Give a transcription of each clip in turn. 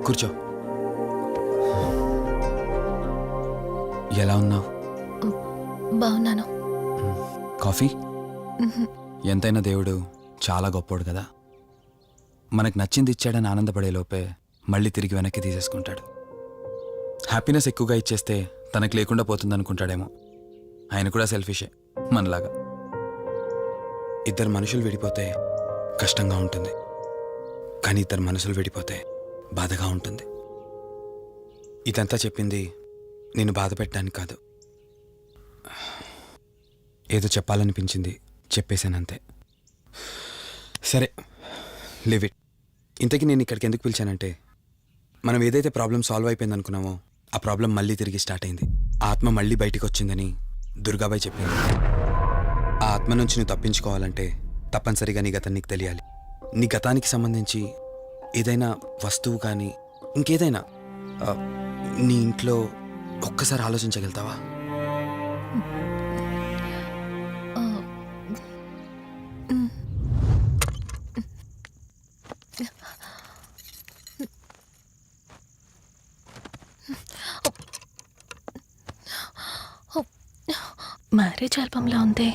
కూర్చో. ఎలా ఉన్నావు? బాగున్నాను. కాఫీ? ఎంతైనా దేవుడు చాలా గొప్పోడు కదా. మనకు నచ్చింది ఇచ్చాడని ఆనందపడే లోపే మళ్ళీ తిరిగి వెనక్కి తీసేసుకుంటాడు. హ్యాపీనెస్ ఎక్కువగా ఇచ్చేస్తే తనకు లేకుండా పోతుందనుకుంటాడేమో. ఆయన కూడా సెల్ఫిషే మనలాగా. ఇద్దరు మనుషులు విడిపోతే కష్టంగా ఉంటుంది, కానీ ఇద్దరు మనసులు విడిపోతే బాధగా ఉంటుంది. ఇదంతా చెప్పింది నేను బాధ పెట్టడానికి కాదు, ఏదో చెప్పాలనిపించింది చెప్పేశానంతే. సరే, లివ్ ఇట్. ఇంతకీ నేను ఇక్కడికి ఎందుకు పిలిచానంటే, మనం ఏదైతే ప్రాబ్లం సాల్వ్ అయిపోయింది అనుకున్నామో ఆ ప్రాబ్లం మళ్ళీ తిరిగి స్టార్ట్ అయింది. ఆ ఆత్మ మళ్ళీ బయటికి వచ్చిందని దుర్గాబాయ్ చెప్పింది. ఆ ఆత్మ నుంచి నువ్వు తప్పించుకోవాలంటే తప్పనిసరిగా నీ గతం నీకు తెలియాలి. నీ గతానికి సంబంధించి ఏదైనా వస్తువు కానీ ఇంకేదైనా నీ ఇంట్లో ఒక్కసారి ఆలోచించగలుగుతావా? మ్యారేజ్ ఆల్బంలా ఉంది.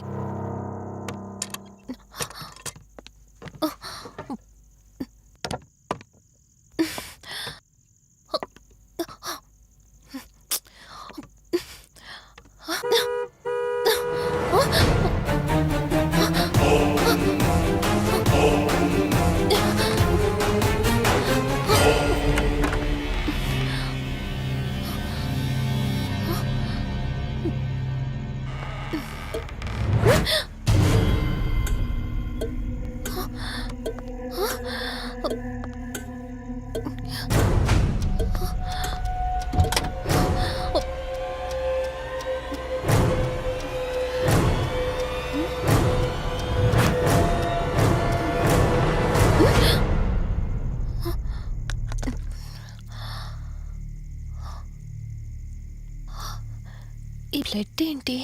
ఈ బ్లడ్ ఏంటి?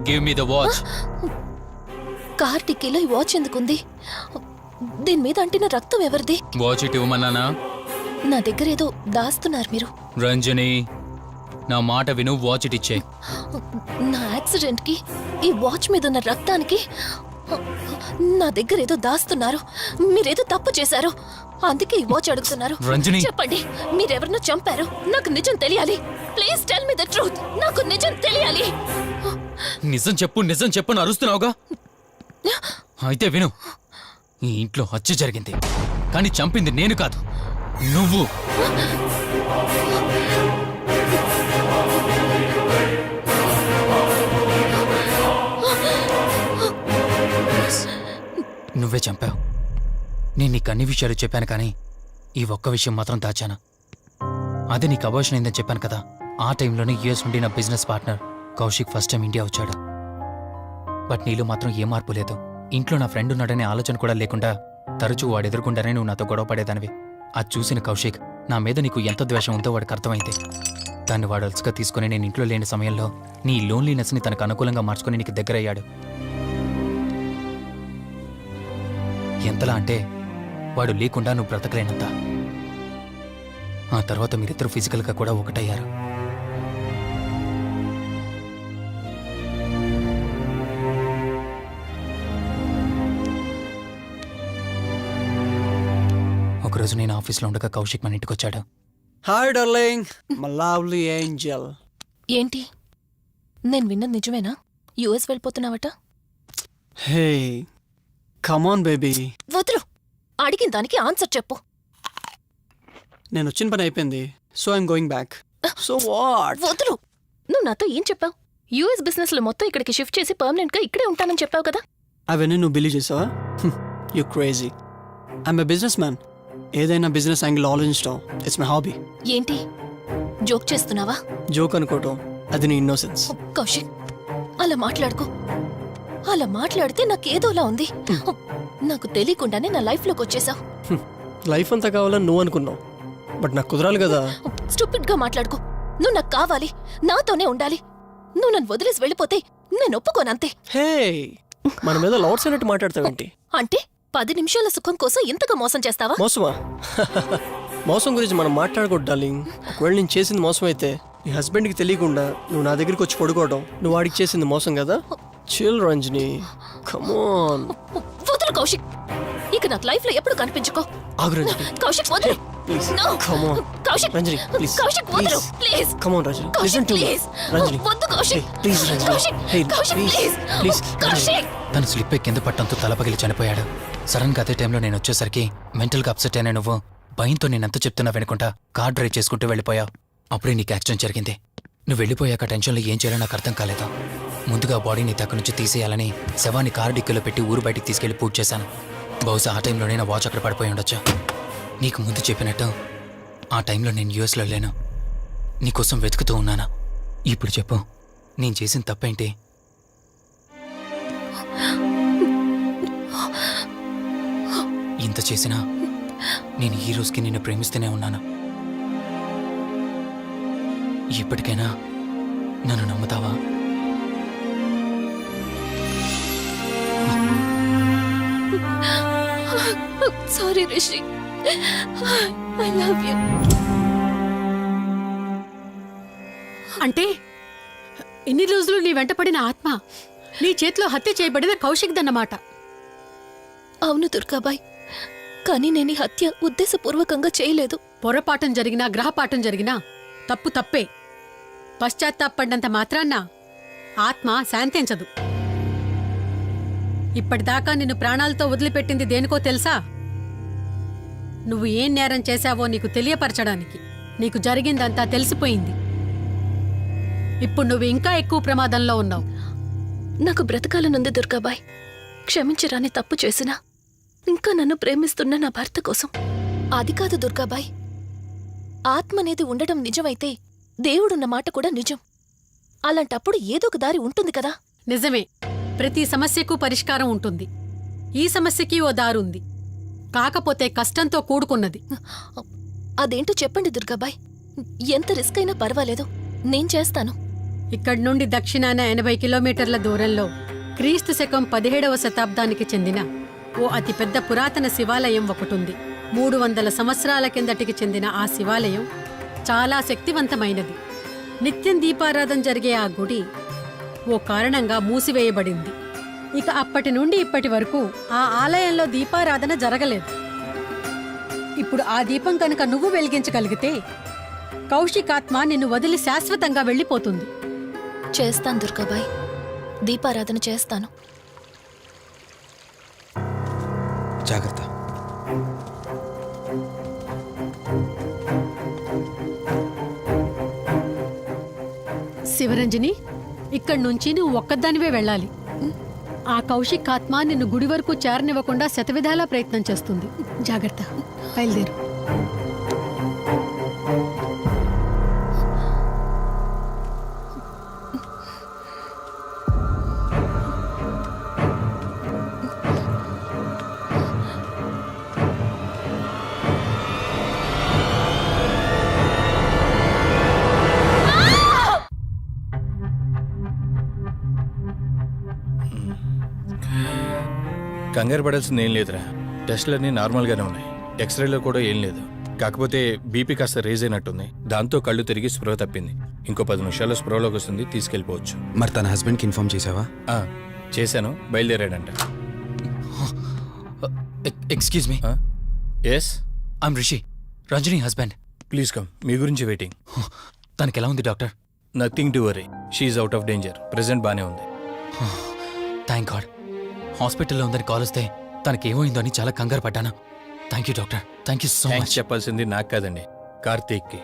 Give me the watch. Car టిక్కీలో ఈ వాచ్ ఎందుకుంది? దీని మీద అంటిన రక్తం ఎవరిది? వాచ్ ఇటు ఇవ్వమన్నానా? నా దగ్గర ఏదో దాస్తున్నారు మీరు. రంజని, నా మాట విను, వాచ్ ఇటు ఇచ్చే. నా యాక్సిడెంట్ కి ఈ వాచ్ మీద ఉన్న రక్తానికి నా దగ్గర ఏదో దాస్తున్నారు. మీరేదో తప్పు చేశారు, అందుకే ఈ వాచ్ అడుగుతున్నారు. రంజని, చెప్పండి, మీరెవరినో చంపారు. నాకు నిజం తెలియాలి. Please tell me the truth. నాకు నిజం తెలియాలి. నిజం చెప్పు, నిజం చెప్పు అని అరుస్తున్నావుగా. అయితే విను, ఈ ఇంట్లో హత్య జరిగింది, కానీ చంపింది నేను కాదు, నువ్వు. నువ్వే చంపావు. నేను నీకు అన్ని విషయాలు చెప్పాను, కానీ ఈ ఒక్క విషయం మాత్రం దాచాను. అదే నీకు అబార్షన్ అయిందని చెప్పాను కదా. ఆ టైంలోనే యూఎస్ నుండి నా business partner Kaushik first time India వచ్చాడు. బట్ నీలో మాత్రం ఏ మార్పు లేదు. ఇంట్లో నా ఫ్రెండ్ ఉన్నాడనే ఆలోచన కూడా లేకుండా తరచూ వాడు ఎదుర్కొండానే నువ్వు నాతో గొడవ పడేదానివి. అది చూసిన కౌశిక్ నా మీద నీకు ఎంత ద్వేషం ఉందో వాడికి అర్థమైంది. దాన్ని వాడు అలసుగా తీసుకుని నేను ఇంట్లో లేని సమయంలో నీ లోన్లీనెస్ని తనకు అనుకూలంగా మార్చుకుని నీకు దగ్గరయ్యాడు. ఎంతలా అంటే వాడు లేకుండా నువ్వు బ్రతకలేనంత. ఆ తర్వాత మీరిద్దరు ఫిజికల్గా కూడా ఒకటయ్యారు. ఒకరోజు నేను ఆఫీస్లో ఉండగా కౌశిక్ మన ఇంటికి వచ్చాడు. Hi darling, my lovely angel. ఏంటి, నేను విన్నది నిజమేనా? యుఎస్ వెళ్ళిపోతున్నావట? Hey come on baby. వదులు, అడిగిన దానికి ఆన్సర్ చెప్పు. నేను వచ్చిన పని అయిపోయింది, so I'm going back. So what? వదులు. నువ్వు నాతో ఏం చెప్పావు? యుఎస్ బిజినెస్ లో మొత్తం ఇక్కడికి షిఫ్ట్ చేసి పర్మనెంట్ గా ఇక్కడే ఉంటానని చెప్పావు కదా. అవన్నీ నువ్వు బిలీవ్ చేసావా? You crazy. I'm a business man. ఏదైనా బిజినెస్ యాంగిల్ ఆలోచించడం ఇట్స్ మై హాబీ. ఏంటి, జోక్ చేస్తున్నావా? జోక్ అనుకోవటం అది నీ ఇన్నోసెన్స్. కౌశిక్, అలా మాట్లాడుకో. అలా మాట్లాడితే నాకేదోలా ఉంది. నాకు తెలియకుండానే నా లైఫ్ లోకి వచ్చేసావు. లైఫ్ అంతా కావాలని నువ్వు అనుకున్నావు, బట్ నాకు కుదరాలి కదా. స్టూపిడ్ గా మాట్లాడుకో. నువ్వు నాకు కావాలి, నాతోనే ఉండాలి. నువ్వు నన్ను వదిలేసి వెళ్ళిపోతే నేను ఒప్పుకోనంతే. హే మన మీద లవర్స్ అన్నట్టు మాట్లాడతావేంటి? అంటే 10 నిమిషాల సుఖం కోసం ఇంతగా మోసం చేస్తావా? మోసమా? మోసం గురించి మనం మాట్లాడకూడదు డార్లింగ్. ఒకవేళ నేను చేసింది మోసం అయితే నీ హస్బెండ్కి తెలియకుండా నువ్వు నా దగ్గరికి వచ్చి పడుకోవడం నువ్వు వాడికి చేసింది మోసం కదా. Chill Ranjani, come on. వదులు కౌశిక్, ఇక నాకు లైఫ్ లో ఎప్పుడు కనిపించుకో. ఆగు రంజని, కౌశిక్ వదులు. Please. No. Come on Kaushik, Ranjani, please. Kaushik వదులు please. Come on Ranjani, Kaushik listen to me. Please. Ranjani, వద్దు Kaushik. Please Ranjani. Kaushik, hey Kaushik please please. Please. Kaushik. తను స్లిప్ కింద పట్టడంతో తలపగిలి చనిపోయాడు. సడన్ గా అదే టైంలో నేను వచ్చేసరికి మెంటల్ గా అప్సెట్ అయినా నువ్వు భయంతో నేనెంత చెప్తున్నా వినకుండా కార్ డ్రైవ్ చేసుకుంటూ వెళ్ళిపోయావు. అప్పుడే నీకు యాక్సిడెంట్ జరిగింది. నువ్వు వెళ్ళిపోయాక టెన్షన్లో ఏం చేయాలో నాకు అర్థం కాలేదు. ముందుగా బాడీని అక్కడి నుంచి తీసేయాలని శవాన్ని కారు డిక్కీలో పెట్టి ఊరు బయటికి తీసుకెళ్లి పూజ చేశాను. బహుశా ఆ టైంలోనే నా వాచ్ అక్కడ పడిపోయి ఉండొచ్చు. నీకు ముందు చెప్పినట్టు ఆ టైంలో నేను యూఎస్లో లేను. నీకోసం వెతుకుతూ ఉన్నాను. ఇప్పుడు చెప్పు, నేను చేసిన తప్పేంటి? ఇంత చేసినా నేను ఈ రోజుకి నిన్ను ప్రేమిస్తూనే ఉన్నాను. ఇప్పటికైనా నన్ను నమ్ముతావా? Sorry Rishi, I love you. అంటే ఇన్ని రోజులు నీ వెంటపడిన ఆత్మ నీ చేతిలో హత్య చేయబడిన కౌశిక్ దన్నమాట. అవును దుర్గాబాయ్, కానీ నేను ఈ హత్య ఉద్దేశపూర్వకంగా చేయలేదు. పొరపాఠం జరిగినా గ్రహపాఠం జరిగినా తప్పు తప్పే. పశ్చాత్తాపడినంత మాత్రాన్న ఆత్మ శాంతించదు. ఇప్పటిదాకా నిన్ను ప్రాణాలతో వదిలిపెట్టింది దేనికో తెలుసా? నువ్వు ఏం నేరం చేశావో నీకు తెలియపరచడానికి. నీకు జరిగిందంతా తెలిసిపోయింది. ఇప్పుడు నువ్వు ఇంకా ఎక్కువ ప్రమాదంలో ఉన్నావు. నాకు బ్రతకాలనుంది దుర్గాబాయ్. క్షమించరాని తప్పు చేసినా ఇంకా నన్ను ప్రేమిస్తున్న నా భర్త కోసం. అది కాదు దుర్గాబాయ్, ఆత్మ అనేది ఉండడం నిజమైతే దేవుడున్న మాట కూడా నిజం. అలాంటప్పుడు ఏదో ఒక దారి ఉంటుంది కదా. నిజమే, ప్రతి సమస్యకు పరిష్కారం ఉంటుంది. ఈ సమస్యకి ఓ దారుంది, కాకపోతే కష్టంతో కూడుకున్నది. అదేంటో చెప్పండి దుర్గాబాయ్. ఎంత రిస్క్ అయినా పర్వాలేదు, నేను చేస్తాను. ఇక్కడి నుండి దక్షిణాన 80 కిలోమీటర్ల దూరంలో క్రీస్తు శకం 17వ శతాబ్దానికి చెందిన ఓ అతిపెద్ద పురాతన శివాలయం ఒకటుంది. 300 సంవత్సరాల కిందటికి చెందిన ఆ శివాలయం చాలా శక్తివంతమైనది. నిత్యం దీపారాధన జరిగే ఆ గుడి ఓ కారణంగా మూసివేయబడింది. ఇక అప్పటి నుండి ఇప్పటి వరకు ఆ ఆలయంలో దీపారాధన జరగలేదు. ఇప్పుడు ఆ దీపం కనుక నువ్వు వెలిగించగలిగితే కౌశికాత్మ నిన్ను వదిలి శాశ్వతంగా వెళ్ళిపోతుంది. చేస్తాను దుర్గాబాయ్, దీపారాధన చేస్తాను. జాగ్రత్త. శివరంజని, ఇక్కడి నుంచి నువ్వు ఒక్కదానివే వెళ్ళాలి. ఆ కౌశిక్ ఆత్మ నిన్ను గుడి వరకు చేరనివ్వకుండా శతవిధాలా ప్రయత్నం చేస్తుంది. జాగ్రత్త, బయలుదేరు. కంగారు పడాల్సింది ఏం లేదురా. టెస్టులన్నీ నార్మల్గానే ఉన్నాయి. ఎక్స్రేలో కూడా ఏం లేదు. కాకపోతే బీపీ కాస్త రేజ్ అయినట్టుంది. దాంతో కళ్ళు తిరిగి స్పృహ తప్పింది. ఇంకో 10 నిమిషాల్లో స్పృహలోకి వస్తుంది, తీసుకెళ్ళిపోవచ్చు. మరి తన హస్బెండ్కి ఇన్ఫార్మ్ చేసావా? చేశాను, బయలుదేరాడంట. Excuse me, yes, I'm Rishi, Ranjani husband. Please come. మీ గురించి వెయిటింగ్. తనకి ఎలా ఉంది doctor? Nothing to worry, she's out of danger. Present బానే ఉంది. Thank God. హాస్పిటల్లో ఉందని కాల్ వస్తే తనకి ఏమైందో అని చాలా కంగారు పడ్డాను. Thank you doctor, thank you so thanks much. చెప్పాల్సింది నాకు కాదండి, కార్తీక్కి.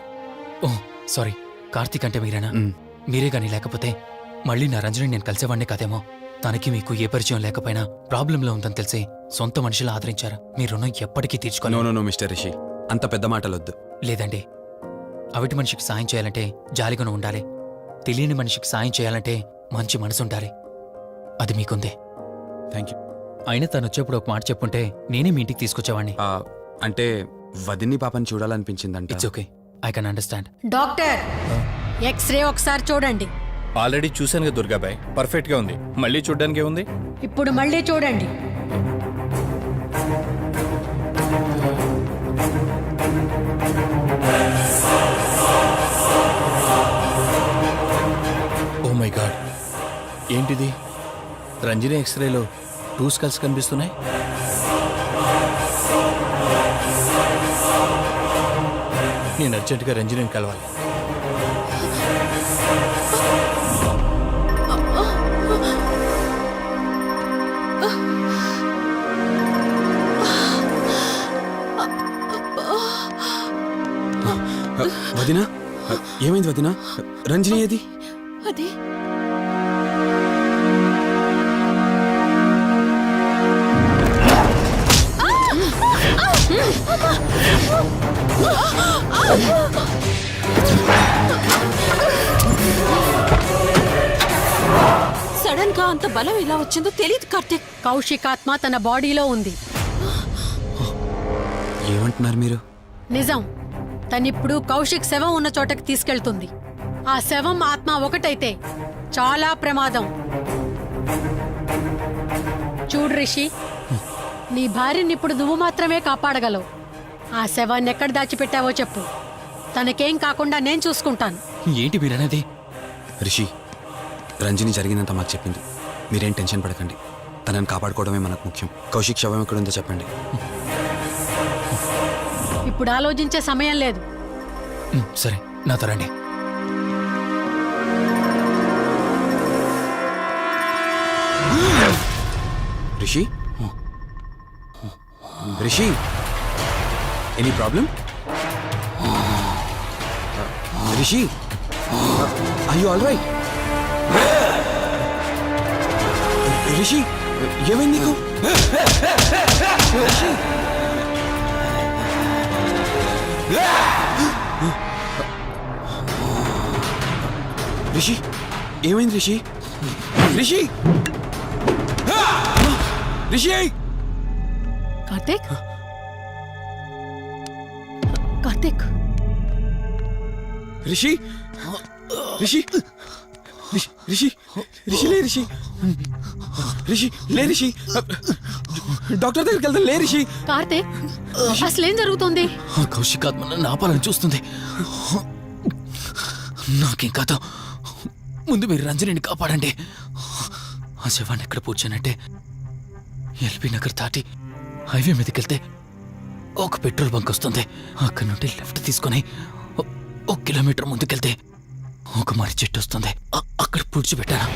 ఓ సారీ, కార్తీక్ అంటే మీరేనా? మ్. మీరే గానీ లేకపోతే మళ్ళీ నా రంజని నేను కలిసేవాడినే కాదేమో. తనకి మీకు ఏ పరిచయం లేకపోయినా ప్రాబ్లంలో ఉందని తెలిసి సొంత మనుషులు ఆదరించారు. మీ రుణం ఎప్పటికీ నో తీర్చుకోను. నో నో మిస్టర్ రిషి, అంత పెద్ద మాటలొద్దు. లేదండి, అవిటి మనిషికి సాయం చేయాలంటే జాలిగుణం ఉండాలి. తెలియని మనిషికి సాయం చేయాలంటే మంచి మనసు ఉండాలి. అది మీకుందే. Thank you. అయినా తను వచ్చేప్పుడు ఒక మాట చెప్పుంటే నేనే మీ ఇంటికి తీసుకొచ్చేవాడిని. అంటే వదిన్ని పాపని చూడాలనిపించిందంట. It's okay, I can understand. Doctor, x-ray ఒకసారి చూడండి. ఆల్రెడీ చూశాను కదా దుర్గాబాయ్, పర్ఫెక్ట్గా ఉంది. మళ్ళీ చూడ్డానికి ఏముంది? ఇప్పుడు మళ్ళీ చూడండి. ఓ మై గాడ్, ఏంటిది? రంజని ఎక్స్రేలో 2 స్కల్స్ కనిపిస్తున్నాయి. నేను అర్జెంటుగా రంజనిని కలవాలి. వదినా, ఏమైంది వదినా? రంజని ఏది? అది సడన్ గా అంత బలం ఎలా వచ్చిందో తెలియదు కార్తీక్. కౌశిక్ ఆత్మ తన బాడీలో ఉంది. ఏమంటున్నారు మీరు? నిజం. తనిప్పుడు కౌశిక్ శవం ఉన్న చోటకి తీసుకెళ్తుంది. ఆ శవం ఆత్మ ఒకటైతే చాలా ప్రమాదం. చూడు రిషి, నీ భార్యని ఇప్పుడు నువ్వు మాత్రమే కాపాడగలవు. ఆ శవాన్ని ఎక్కడ దాచిపెట్టావో చెప్పు. తనకేం కాకుండా నేను చూసుకుంటాను. ఏంటి మీరనేది? రిషి, రంజని జరిగిందంతా మాకు చెప్పింది. మీరేం టెన్షన్ పడకండి. తనని కాపాడుకోవడమే మనకు ముఖ్యం. కౌశిక్ శవం ఎక్కడుందో చెప్పండి. ఇప్పుడు ఆలోచించే సమయం లేదు. సరే, నాతో రండి. Rishi, Rishi, any problem? Rishi, are you all right? Rishi, ఏమైంది నీకు? రిషి, రిషి, ఏమైంది రిషి? రిషి, రిషి, కార్తీక్, కార్తీక్, రిషి, రిషి, రిషి, రిషి, లే రిషి, రిషి, లే రిషి, డాక్టర్ దగ్గరికి వెళ్తాం. లే రిషి. కార్తీక్, అసలేం జరుగుతుంది? ఆ కౌశిక్ ఆత్మ నన్ను ఆపాలని చూస్తుంది. నాకేం కాదు. ముందు మీరు రంజనిని కాపాడండి. ఆ శవాన్ని ఎక్కడ పూడ్చానంటే ఎల్బీ నగర్ దాటి హైవే మీదకి వెళ్తే ఒక పెట్రోల్ బంక్ వస్తుంది. అక్కడ నుండి లెఫ్ట్ తీసుకొని 1 కిలోమీటర్ ముందుకెళ్తే ఒక మర్రి చెట్టు వస్తుంది. అక్కడ పూడ్చిపెట్టాను.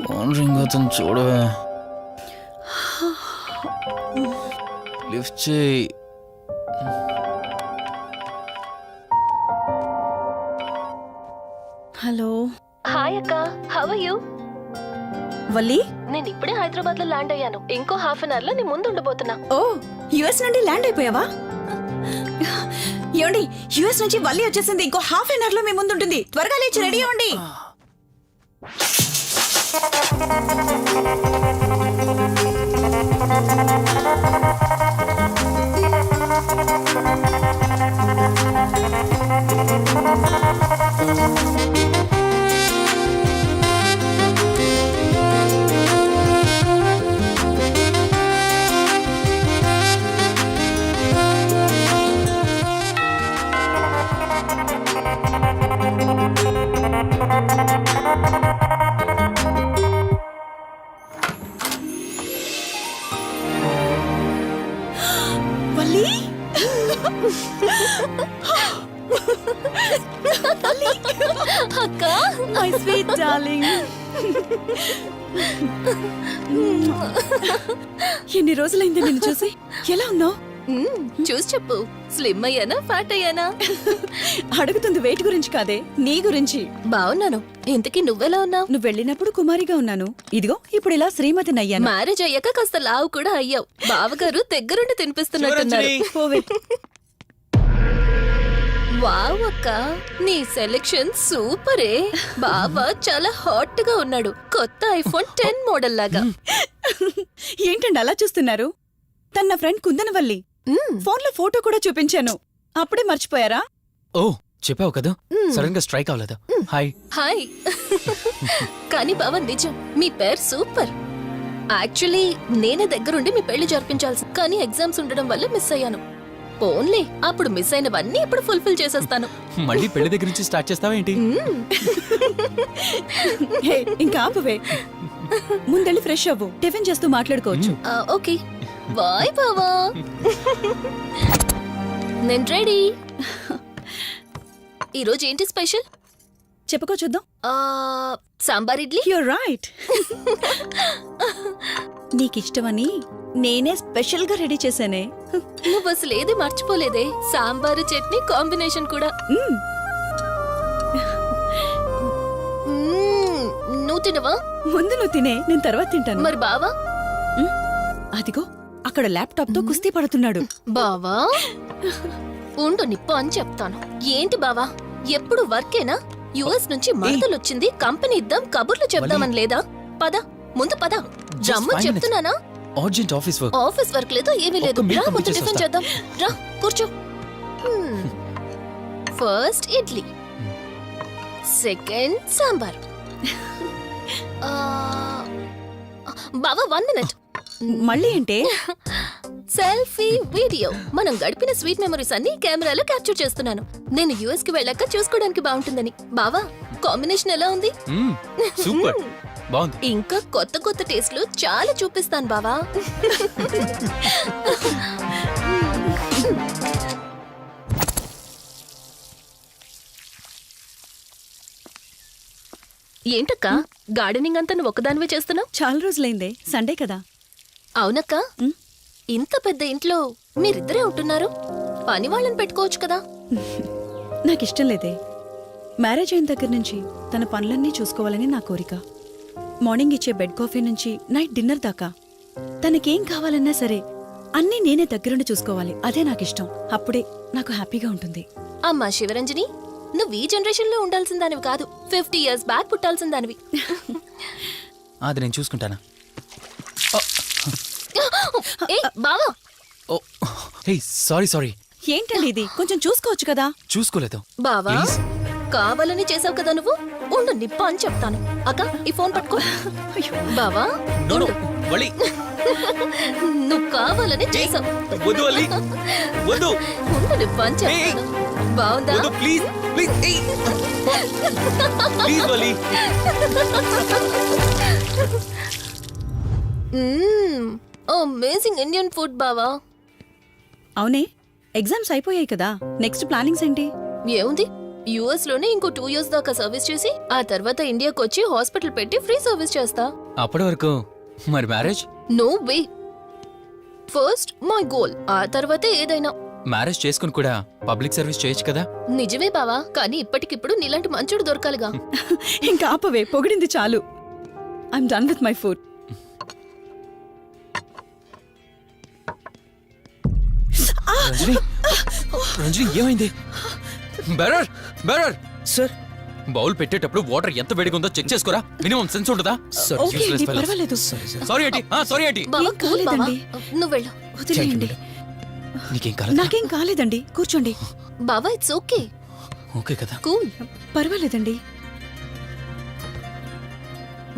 ఫోన్ రింగ్ అవుతుంది, చూడవే. లిఫ్ట్ చేయి. హలో హాయ్ అక్క, హౌ ఆర్ యు? వల్లి. నేను ఇప్పుడే హైదరాబాద్ లో ల్యాండ్ అయ్యాను. ఇంకో హాఫ్ అన్ అవర్ లో నీ ముందు ఉండబోతున్నా. ఓ, యుఎస్ నుండి ల్యాండ్ అయిపోయావా? ఏమండి, యుఎస్ నుంచి వల్లి వచ్చేసింది. ఇంకో హాఫ్ అన్ అవర్ లో మీ ముందు ఉంటుంది. త్వరగా లేచి రెడీ అవ్వండి. అక్క మై స్వీట్ డార్లింగ్. ఎన్ని రోజులైంది నిన్ను చూసి. ఎలా ఉన్నావు? చూసి చెప్పు, స్లిమ్ అయ్యానా ఫ్యాట్ అయ్యానా? అడుగుతుంది వెయిట్ గురించి కాదే, నీ గురించి. బాగున్నాను. ఇంతకీ నువ్వెలా ఉన్నావు? నువ్వు వెళ్ళినప్పుడు కుమారిగా ఉన్నాను, ఇదిగో ఇప్పుడు ఇలా శ్రీమతిని అయ్యాను. మ్యారేజ్ అయ్యాక కాస్త లావు కూడా అయ్యావు. బావగారు దగ్గరుండి తినిపిస్తున్నట్టున్నారు. పోవే. వావ్ అక్క, నీ సెలెక్షన్ సూపరే. బావ చాలా హాట్ గా ఉన్నాడు, కొత్త ఐఫోన్ 10 మోడల్ లాగా. ఏంటండి అలా చూస్తున్నారు? తన నా ఫ్రెండ్ కుందనవల్లి. ఫోన్లో ఫోటో కూడా చూపించాను, అప్పుడే మర్చిపోయారా? ఓ చెప్పావు కదా, సడన్ గా స్ట్రైక్ అవ్వలేదు. హాయ్. హాయ్. కానీ బావ నిజం, మీ పేరు సూపర్. యాక్చువల్లీ నేనే దగ్గరుండి మీ పెళ్లి జరిపించాల్సి, కానీ ఎగ్జామ్స్ ఉండడం వల్ల మిస్ అయ్యాను. పోన్లే, అప్పుడు మిస్ అయినవన్నీ ఇప్పుడు ఫుల్ఫిల్ చేసేస్తాను. మళ్ళీ పెళ్లి దగ్గర నుంచి స్టార్ట్ చేస్తావా ఏంటి? హే, ఇంకా ఆపువే. ముందెళ్ళి ఫ్రెష్ అవ్వు, టిఫిన్ చేస్తూ మాట్లాడుకోవచ్చు. ఓకే బాయ్ బావా. నేను రెడీ. ఈరోజు ఏంటి స్పెషల్? చెప్పుకో చూద్దాం. సాంబార్ ఇడ్లీ. You're right. నీకిష్టమని నేనే స్పెషల్ గా రెడీ చేశానే. నువ్వు అసలు ఏది మర్చిపోలేదే, సాంబారు చట్నీ కాంబినేషన్ కూడా. నువ్వు తినవా? ముందు నువ్వు తినే, నేను తర్వాత తింటాను. మరి బావా? అదిగో అక్కడ ల్యాప్టాప్ తో కుస్తీ పడుతున్నాడు. బావా ఉండు, నిప్పు అని చెప్తాను. ఏంటి బావా, ఎప్పుడు వర్కేనా? యుఎస్ నుంచి మరదలొచ్చింది, కంపెనీ ఇద్దాం, కబుర్లు చెప్దామని లేదా? పద ముందు పద. రమ్ము చెప్తున్నానా? Urgent office work. Office work లేదు, ఏమీ లేదు. ఒక్క meal రా ముందు complete టిఫిన్ చేసేస్తా. చేద్దాం. రా కూర్చో. First idli, second sambar. బావా 1 మినిట్. మళ్ళీ ఏంటే? Selfie video. మనం గడిపిన స్వీట్ మెమరీస్ అన్ని కెమెరాలో క్యాప్చర్ చేస్తున్నాను. నేను యుఎస్ కి వెళ్ళాక చూసుకోవడానికి బాగుంటుందని. బావా కాంబినేషన్ ఎలా ఉంది? సూపర్, బాగుంది. ఇంకా కొత్త కొత్త టేస్ట్లు చాలా చూపిస్తాను బావా. ఏంటక్క, గార్డెనింగ్ అంతా నువ్వు ఒక్కదానివే చేస్తున్నావు? చాలా రోజులైందే, సండే కదా. అవునక్క, ఇంత పెద్ద ఇంట్లో మీరిద్దరే ఉంటున్నారు, పని వాళ్ళని పెట్టుకోవచ్చు కదా. నాకిష్టం లేదే. మ్యారేజ్ అయిన దగ్గర నుంచి తన పనులన్నీ చూసుకోవాలని నా కోరిక. మార్నింగ్ ఇచ్చే బెడ్ కాఫీ నుంచి నైట్ డిన్నర్ దాకా తనకేం కావాలన్నా సరే అన్నీ నేనే దగ్గరుండి చూసుకోవాలి. అదే నాకిష్టం. అప్పుడే నాకు హ్యాపీగా ఉంటుంది. అమ్మా శివరంజని, నువ్వు ఈ జనరేషన్ లో ఉండాల్సిన దానివి కాదు, 50 years బ్యాక్ పుట్టాల్సిన దానివి. అది నేను చూసుకుంటానా? ఏ బావా, ఓ హే, సారీ సారీ. ఏంటండి ఇది, కొంచెం చూసుకోవచ్చు కదా. చూసుకోలేదు. బావా Please? కావాలని చేసావు కదా నువ్వు. ఉండు నిప్ప అని చెప్తాను. అక్క ఈ ఫోన్ పట్టుకో. బావా నో నో వలి, నువ్వు కావాలని చేసావు. వద్దు వలి, వద్దు. ఉండు నిప్ప అని చెప్తాను. బావుందా? వద్దు ప్లీజ్ ప్లీజ్. ప్లీజ్ వలి. అమేజింగ్ ఇండియన్ ఫుడ్ బావా. అవునే, ఎగ్జామ్స్ అయిపోయాయి కదా, నెక్స్ట్ ప్లానింగ్స్ ఏంటి? ఏముంది, యుఎస్ లోనే ఇంకో 2 years దాకా సర్వీస్ చేసి ఆ తర్వాత ఇండియాకి వచ్చి హాస్పిటల్ పెట్టి ఫ్రీ సర్వీస్ చేస్తా. అప్పటి వరకు మరి marriage? No way. First my goal, ఆ తర్వాతే ఏదైనా. మ్యారేజ్ చేసుకుని కూడా పబ్లిక్ సర్వీస్ చేయొచ్చు కదా. నిజమే బావా, కానీ ఇప్పటికిప్పుడు నీలాంటి మంచుడు దొరకాలిగా. ఇంకా ఆపవే, పొగిడింది చాలు. I'm done with my food. Ranjani, Ranjani ఏమైంది? బెరర్ బెరర్ సార్, బౌల్ పెట్టేటప్పుడు వాటర్ ఎంత వేడిగా ఉందో చెక్ చేసుకోరా. మినిమం సెన్స్ ఉంటుందా? ఓకే అండి, పర్వాలేదు. సారీ ఏంటి, సారీ ఏంటి. బావా ఏం కూల్ బావా, కాలేదండి. నువ్వు వెళ్ళు. వదిలేయండి. నీకేం కాలేదు? నాకేం కాలేదండి, కూర్చోండి. బావా ఇట్స్ ఓకే, ఓకే కదా. కూల్. పర్వాలేదండి.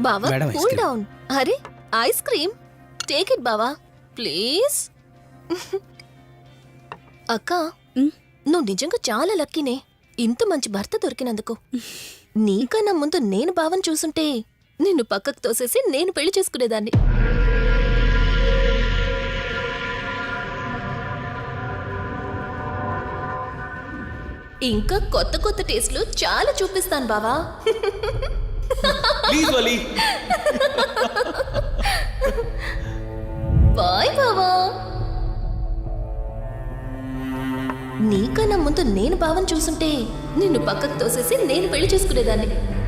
బావా madam, ice cool cream. Down. అరే ఐస్ క్రీమ్, టేక్ ఇట్ బావా ప్లీజ్. అక్క ఉమ్. నువ్వు నిజంగా చాలా లక్కీనే, ఇంత మంచి భర్త దొరికినందుకు. నీకన్నా ముందు నేను బావని చూసుంటే నిన్ను పక్కకు తోసేసి నేను పెళ్లి చేసుకునేదాన్ని. ఇంకా కొత్త కొత్త టేస్ట్లు చాలా చూపిస్తాను బావా. Please Vali. బాయ్ బావా. నీకన్నా ముందు నేను బావని చూసుంటే నిన్ను పక్కకు తోసేసి నేను పెళ్లి చేసుకునేదాన్ని.